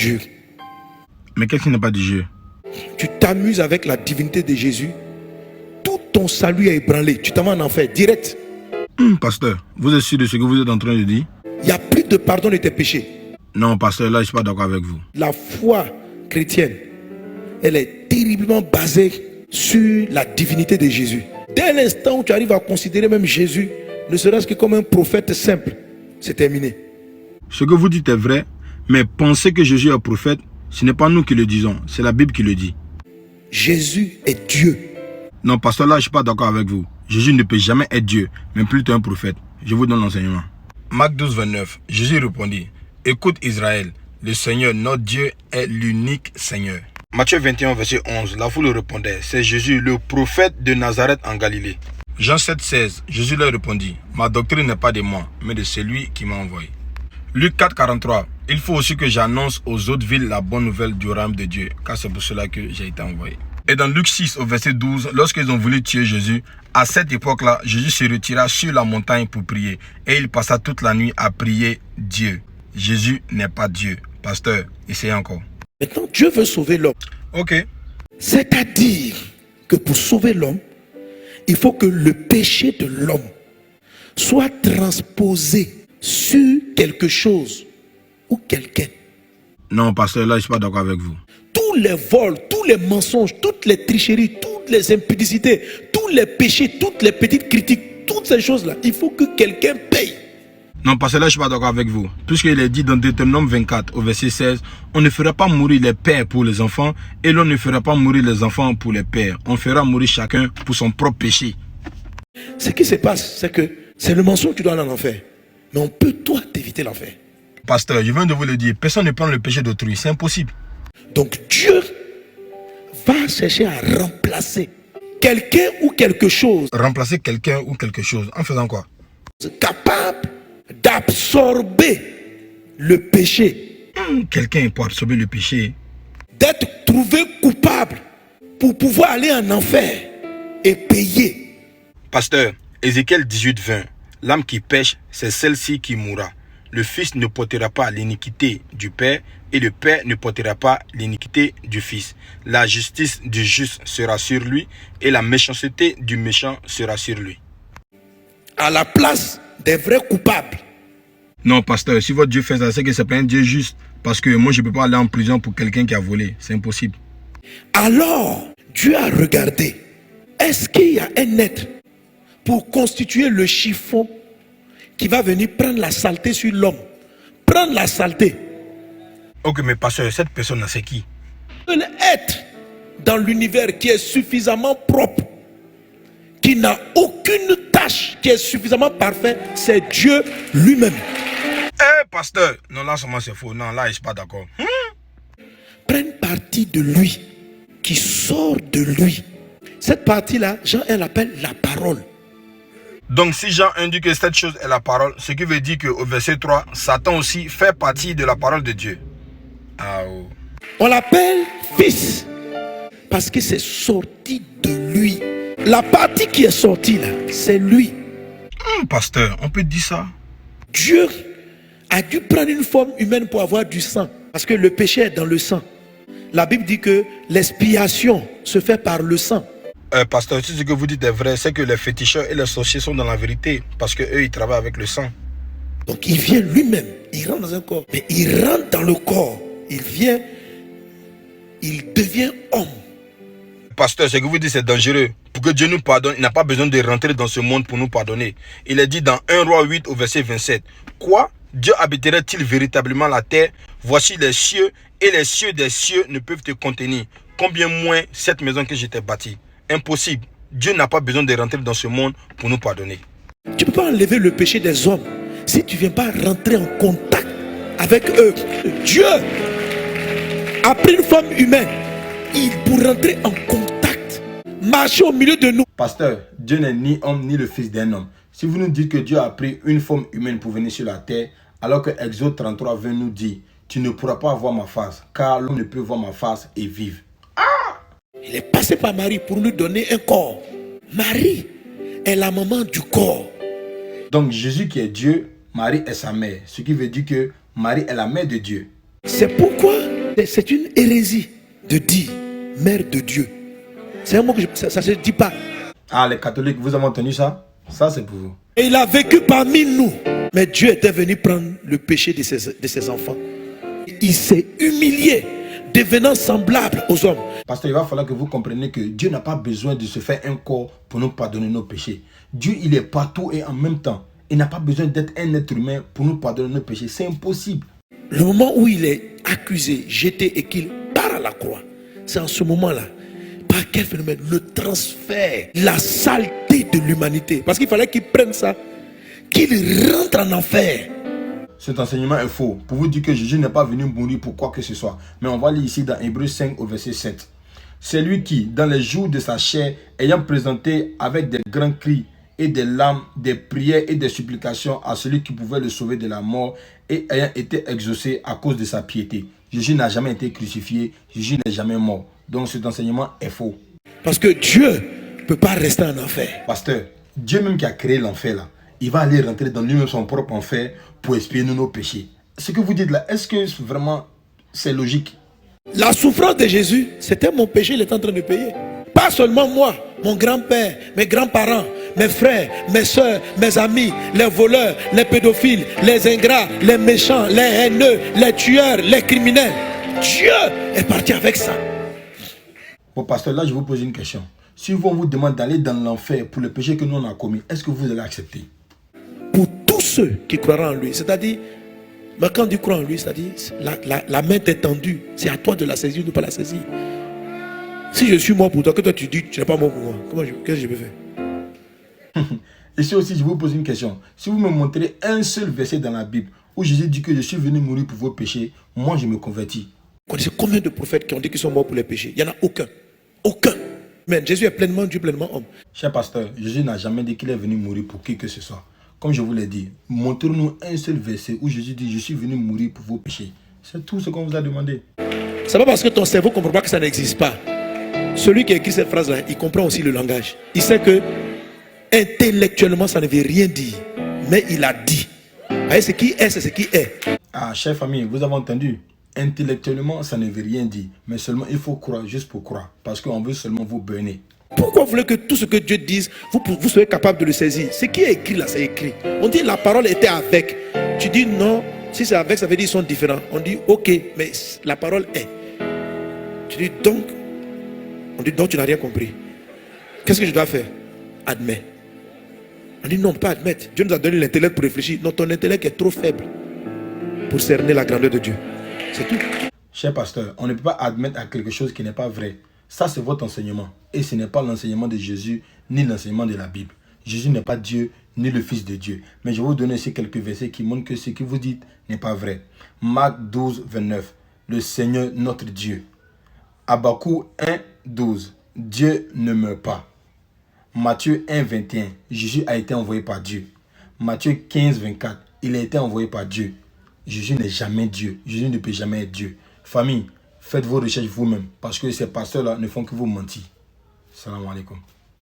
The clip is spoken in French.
Dieu. Mais qu'est-ce qui n'est pas de Dieu? Tu t'amuses avec la divinité de Jésus, tout ton salut est ébranlé. Tu t'en vas en enfer, direct. Pasteur, vous êtes sûr de ce que vous êtes en train de dire? Il n'y a plus de pardon de tes péchés. Non, pasteur, là, je ne suis pas d'accord avec vous. La foi chrétienne, elle est terriblement basée sur la divinité de Jésus. Dès l'instant où tu arrives à considérer même Jésus, ne serait-ce que comme un prophète simple, c'est terminé. Ce que vous dites est vrai, mais penser que Jésus est prophète, ce n'est pas nous qui le disons, c'est la Bible qui le dit. Jésus est Dieu. Non, pasteur, là, je ne suis pas d'accord avec vous. Jésus ne peut jamais être Dieu, mais plutôt un prophète. Je vous donne l'enseignement. Marc 12, 29. Jésus répondit, écoute Israël, le Seigneur, notre Dieu, est l'unique Seigneur. Matthieu 21, verset 11, la foule répondait, c'est Jésus, le prophète de Nazareth en Galilée. Jean 7, 16, Jésus leur répondit, ma doctrine n'est pas de moi, mais de celui qui m'a envoyé. Luc 4, 43, il faut aussi que j'annonce aux autres villes la bonne nouvelle du royaume de Dieu, car c'est pour cela que j'ai été envoyé. Et dans Luc 6, au verset 12, lorsqu'ils ont voulu tuer Jésus, à cette époque-là, Jésus se retira sur la montagne pour prier. Et il passa toute la nuit à prier Dieu. Jésus n'est pas Dieu. Pasteur, essayez encore. Maintenant, Dieu veut sauver l'homme. Ok. C'est-à-dire que pour sauver l'homme, il faut que le péché de l'homme soit transposé sur quelque chose ou quelqu'un. Non, pasteur, là, je ne suis pas d'accord avec vous. Tous les vols, tous les mensonges, toutes les tricheries, toutes les impudicités, tous les péchés, toutes les petites critiques, toutes ces choses-là, il faut que quelqu'un paye. Non, parce que là, je ne suis pas d'accord avec vous. Puisqu'il est dit dans Deutéronome 24, au verset 16, on ne fera pas mourir les pères pour les enfants et l'on ne fera pas mourir les enfants pour les pères. On fera mourir chacun pour son propre péché. Ce qui se passe, c'est que c'est le mensonge qui doit aller en enfer. Mais on peut, toi, t'éviter l'enfer. Pasteur, je viens de vous le dire, personne ne prend le péché d'autrui, c'est impossible. Donc Dieu va chercher à remplacer quelqu'un ou quelque chose. Remplacer quelqu'un ou quelque chose, en faisant quoi? Capable d'absorber le péché. Quelqu'un pour absorber le péché. D'être trouvé coupable pour pouvoir aller en enfer et payer. Pasteur, Ézéchiel 18, 20. L'âme qui pêche, c'est celle-ci qui mourra. Le fils ne portera pas l'iniquité du père et le père ne portera pas l'iniquité du fils. La justice du juste sera sur lui et la méchanceté du méchant sera sur lui. À la place des vrais coupables. Non, pasteur, si votre Dieu fait ça, c'est que ce n'est pas un Dieu juste. Parce que moi, je ne peux pas aller en prison pour quelqu'un qui a volé. C'est impossible. Alors, Dieu a regardé. Est-ce qu'il y a un être pour constituer le chiffon qui va venir prendre la saleté sur l'homme? Prendre la saleté. Ok, mais pasteur, cette personne, c'est qui? Un être dans l'univers qui est suffisamment propre, qui n'a aucune tâche, qui est suffisamment parfait, c'est Dieu lui-même. Pasteur, non, là, seulement c'est faux. Non, là, je ne suis pas d'accord. Prenne partie de lui, qui sort de lui. Cette partie-là, Jean 1 l'appelle la parole. Donc, si Jean indique que cette chose est la parole, ce qui veut dire qu'au verset 3, Satan aussi fait partie de la parole de Dieu. Ah, oh. On l'appelle fils, parce que c'est sorti de lui. La partie qui est sortie là, c'est lui. Pasteur, on peut dire ça? Dieu a dû prendre une forme humaine pour avoir du sang, parce que le péché est dans le sang. La Bible dit que l'expiation se fait par le sang. Pasteur, si ce que vous dites est vrai, c'est que les féticheurs et les sorciers sont dans la vérité, parce qu'eux, ils travaillent avec le sang. Donc il vient lui-même, il rentre dans un corps, mais il rentre dans le corps, il vient, il devient homme. Pasteur, ce que vous dites, c'est dangereux. Pour que Dieu nous pardonne, il n'a pas besoin de rentrer dans ce monde pour nous pardonner. Il est dit dans 1 Roi 8 au verset 27. Quoi? Dieu habiterait-il véritablement la terre? Voici les cieux, et les cieux des cieux ne peuvent te contenir. Combien moins cette maison que je t'ai bâtie? Impossible. Dieu n'a pas besoin de rentrer dans ce monde pour nous pardonner. Tu ne peux pas enlever le péché des hommes si tu ne viens pas rentrer en contact avec eux. Dieu a pris une forme humaine. Pour rentrer en contact, marcher au milieu de nous. Pasteur, Dieu n'est ni homme ni le fils d'un homme. Si vous nous dites que Dieu a pris une forme humaine pour venir sur la terre, alors que Exode 33, 20 nous dit, tu ne pourras pas voir ma face, car l'homme ne peut voir ma face et vivre. Il est passé par Marie pour nous donner un corps. Marie est la maman du corps. Donc Jésus qui est Dieu, Marie est sa mère. Ce qui veut dire que Marie est la mère de Dieu. C'est pourquoi c'est une hérésie de dire mère de Dieu. C'est un mot que ça ne se dit pas. Ah, les catholiques, vous avez entendu ça? Ça, c'est pour vous. Et il a vécu parmi nous. Mais Dieu était venu prendre le péché de ses enfants. Il s'est humilié, devenant semblable aux hommes. Pasteur, il va falloir que vous compreniez que Dieu n'a pas besoin de se faire un corps pour nous pardonner nos péchés. Dieu, il est partout et en même temps. Il n'a pas besoin d'être un être humain pour nous pardonner nos péchés. C'est impossible. Le moment où il est accusé, jeté et qu'il part à la croix, c'est en ce moment-là. Par quel phénomène? Le transfert, la saleté de l'humanité. Parce qu'il fallait qu'il prenne ça, qu'il rentre en enfer. Cet enseignement est faux. Pour vous dire que Jésus n'est pas venu mourir pour quoi que ce soit. Mais on va lire ici dans Hébreux 5 au verset 7. C'est lui qui, dans les jours de sa chair, ayant présenté avec des grands cris et des larmes, des prières et des supplications à celui qui pouvait le sauver de la mort et ayant été exaucé à cause de sa piété. Jésus n'a jamais été crucifié, Jésus n'est jamais mort. Donc cet enseignement est faux. Parce que Dieu ne peut pas rester en enfer. Pasteur, Dieu même qui a créé l'enfer là, il va aller rentrer dans lui-même son propre enfer pour expier nos péchés. Ce que vous dites là, est-ce que vraiment c'est logique? La souffrance de Jésus, c'était mon péché, il est en train de payer. Pas seulement moi, mon grand-père, mes grands-parents, mes frères, mes soeurs, mes amis, les voleurs, les pédophiles, les ingrats, les méchants, les haineux, les tueurs, les criminels. Dieu est parti avec ça. Bon, pasteur, là je vous pose une question. Si on vous demande d'aller dans l'enfer pour le péché que nous on a commis, est-ce que vous allez accepter? Pour tous ceux qui croiront en lui, c'est-à-dire, mais quand tu crois en lui, c'est-à-dire, la main t'est tendue, c'est à toi de la saisir ou de ne pas la saisir. Si je suis mort pour toi, que toi tu dis, tu n'es pas mort pour moi, qu'est-ce que je peux faire? Ici aussi, je vous pose une question. Si vous me montrez un seul verset dans la Bible où Jésus dit que je suis venu mourir pour vos péchés, moi je me convertis. Vous connaissez combien de prophètes qui ont dit qu'ils sont morts pour les péchés? Il n'y en a aucun. Aucun. Mais Jésus est pleinement Dieu, pleinement homme. Cher pasteur, Jésus n'a jamais dit qu'il est venu mourir pour qui que ce soit. Comme je vous l'ai dit, montrez-nous un seul verset où Jésus dit je suis venu mourir pour vos péchés. C'est tout ce qu'on vous a demandé. C'est pas parce que ton cerveau ne comprend pas que ça n'existe pas. Celui qui a écrit cette phrase-là, il comprend aussi le langage. Il sait que intellectuellement, ça ne veut rien dire. Mais il a dit. Vous voyez, ce qui est, c'est ce qui est. Ah, chère famille, vous avez entendu? Intellectuellement, ça ne veut rien dire. Mais seulement, il faut croire juste pour croire. Parce qu'on veut seulement vous burner. Pourquoi vous voulez que tout ce que Dieu dise, vous soyez capable de le saisir? Ce qui est écrit là, c'est écrit. On dit la parole était avec. Tu dis non, si c'est avec, ça veut dire qu'ils sont différents. On dit ok, mais la parole est. Tu dis donc, on dit donc tu n'as rien compris. Qu'est-ce que je dois faire? Admets. On dit non, pas admettre. Dieu nous a donné l'intellect pour réfléchir. Non, ton intellect est trop faible pour cerner la grandeur de Dieu. C'est tout. Cher pasteur, on ne peut pas admettre à quelque chose qui n'est pas vrai. Ça, c'est votre enseignement. Et ce n'est pas l'enseignement de Jésus, ni l'enseignement de la Bible. Jésus n'est pas Dieu, ni le Fils de Dieu. Mais je vais vous donner ici quelques versets qui montrent que ce que vous dites n'est pas vrai. Marc 12, 29. Le Seigneur notre Dieu. Habakkuk 1, 12. Dieu ne meurt pas. Matthieu 1, 21. Jésus a été envoyé par Dieu. Matthieu 15, 24. Il a été envoyé par Dieu. Jésus n'est jamais Dieu. Jésus ne peut jamais être Dieu. Famille, faites vos recherches vous-même. Parce que ces pasteurs-là ne font que vous mentir. Salam alaikum.